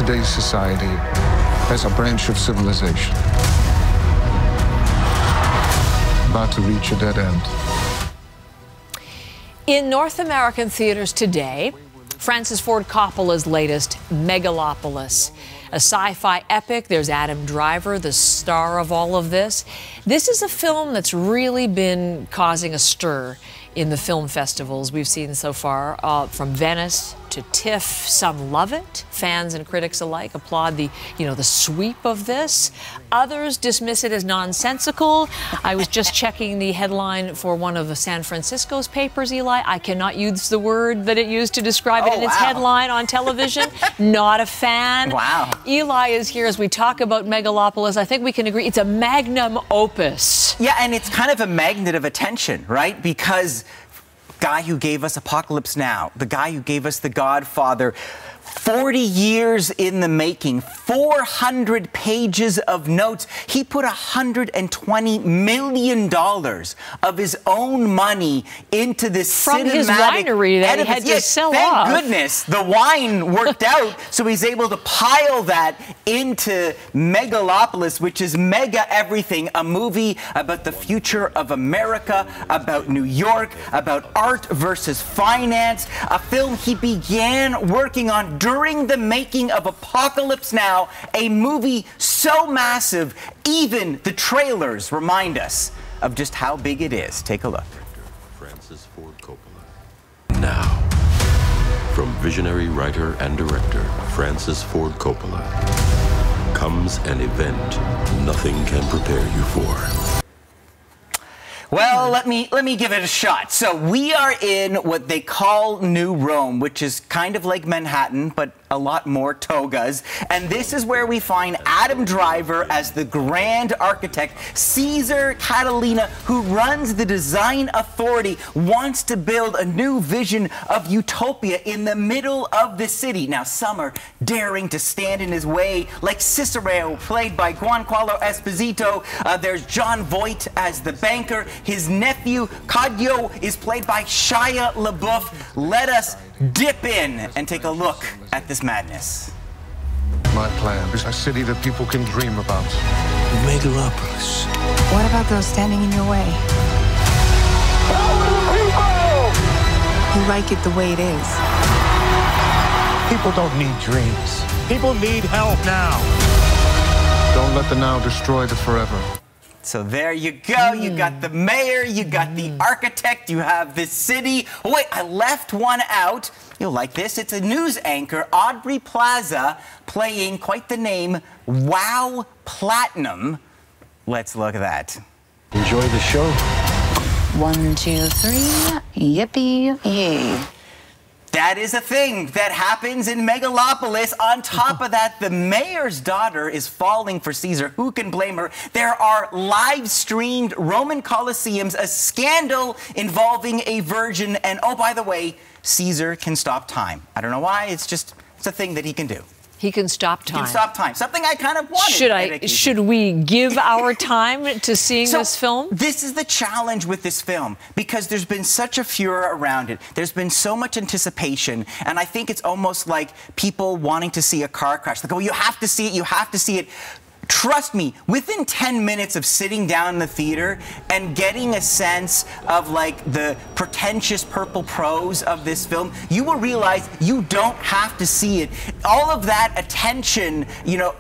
today's society as a branch of civilization about to reach a dead end. In North American theaters today, Francis Ford Coppola's latest Megalopolis, a sci-fi epic. There's Adam Driver, the star of all of this. This is a film that's really been causing a stir in the film festivals we've seen so far, from Venice to TIFF. Some love it. Fans and critics alike applaud the sweep of this. Others dismiss it as nonsensical. I was just checking the headline for one of San Francisco's papers, Eli. I cannot use the word that it used to describe it in its headline on television. Not a fan. Wow. Eli is here as we talk about Megalopolis. I think we can agree it's a magnum opus. Yeah, and it's kind of a magnet of attention, right? Because guy who gave us Apocalypse Now, the guy who gave us The Godfather, 40 years in the making, 400 pages of notes. He put $120 million of his own money into this from his winery that he had to sell off. Thank goodness the wine worked out, so he's able to pile that into Megalopolis, which is mega everything, a movie about the future of America, about New York, about art versus finance, a film he began working on during the making of Apocalypse Now, a movie so massive, even the trailers remind us of just how big it is. Take a look. Francis Ford Coppola. Now, from visionary writer and director Francis Ford Coppola, comes an event nothing can prepare you for. Well, let me give it a shot. So we are in what they call New Rome, which is kind of like Manhattan, but a lot more togas. And this is where we find Adam Driver as the grand architect. Caesar Catalina, who runs the design authority, wants to build a new vision of utopia in the middle of the city. Now, some are daring to stand in his way, like Cicero, played by Giancarlo Esposito. There's John Voight as the banker. His nephew, Cadjo, is played by Shia LaBeouf. Let us dip in and take a look at this madness. My plan is a city that people can dream about. Megalopolis. What about those standing in your way? You like it the way it is. People don't need dreams. People need help now. Don't let the now destroy the forever. So there you go. You got the mayor, you got the architect, you have this city. Oh, wait, I left one out. You'll like this. It's a news anchor, Aubrey Plaza, playing quite the name, Wow Platinum. Let's look at that. Enjoy the show. 1, 2, 3. Yippee yay. That is a thing that happens in Megalopolis. On top of that, the mayor's daughter is falling for Caesar. Who can blame her? There are live-streamed Roman Colosseums, a scandal involving a virgin, and oh, by the way, Caesar can stop time. I don't know why, it's a thing that he can do. He can stop time. He can stop time. Something I kind of wanted. Should we give our time to seeing this film? This is the challenge with this film, because there's been such a furor around it. There's been so much anticipation, and I think it's almost like people wanting to see a car crash. Like, oh, you have to see it, you have to see it. Trust me, within 10 minutes of sitting down in the theater and getting a sense of like the pretentious purple prose of this film, you will realize you don't have to see it. All of that attention,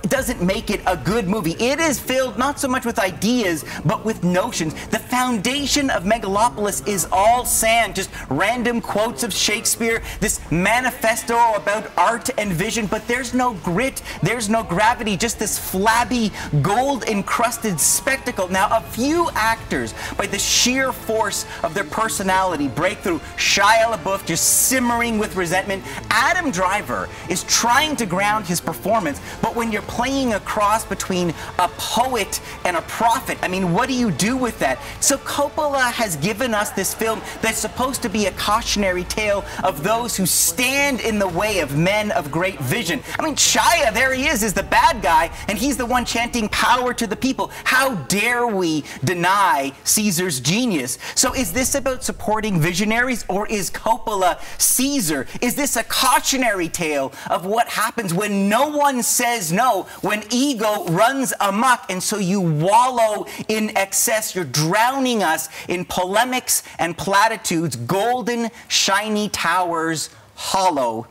doesn't make it a good movie. It is filled not so much with ideas, but with notions. The foundation of Megalopolis is all sand, just random quotes of Shakespeare, this manifesto about art and vision, but there's no grit, there's no gravity, just this flabby, gold-encrusted spectacle. Now, a few actors, by the sheer force of their personality, break through. Shia LaBeouf just simmering with resentment. Adam Driver is trying to ground his performance, but when you're playing a cross between a poet and a prophet, I mean, what do you do with that? So Coppola has given us this film that's supposed to be a cautionary tale of those who stand in the way of men of great vision. I mean, Shia, there he is the bad guy, and he's the one chanting power to the people. How dare we deny Caesar's genius? So is this about supporting visionaries, or is Coppola Caesar? Is this a cautionary tale of what happens when no one says no, when ego runs amok, and so you wallow in excess? You're drowning us in polemics and platitudes, golden, shiny towers, hollow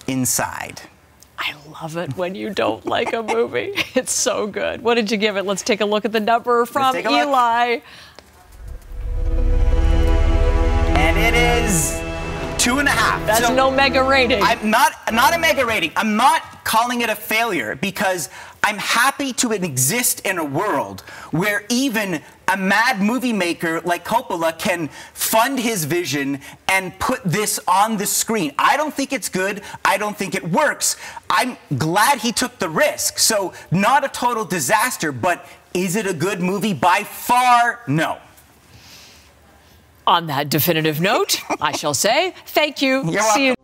inside. I love it when you don't like a movie. It's so good. What did you give it? Let's take a look at the number from Eli. And it is 2.5. That's no mega rating. I'm not a mega rating. I'm not calling it a failure, because I'm happy to exist in a world where even a mad movie maker like Coppola can fund his vision and put this on the screen. I don't think it's good. I don't think it works. I'm glad he took the risk. So not a total disaster, but is it a good movie? By far, no. On that definitive note, I shall say thank you. You're welcome. See you.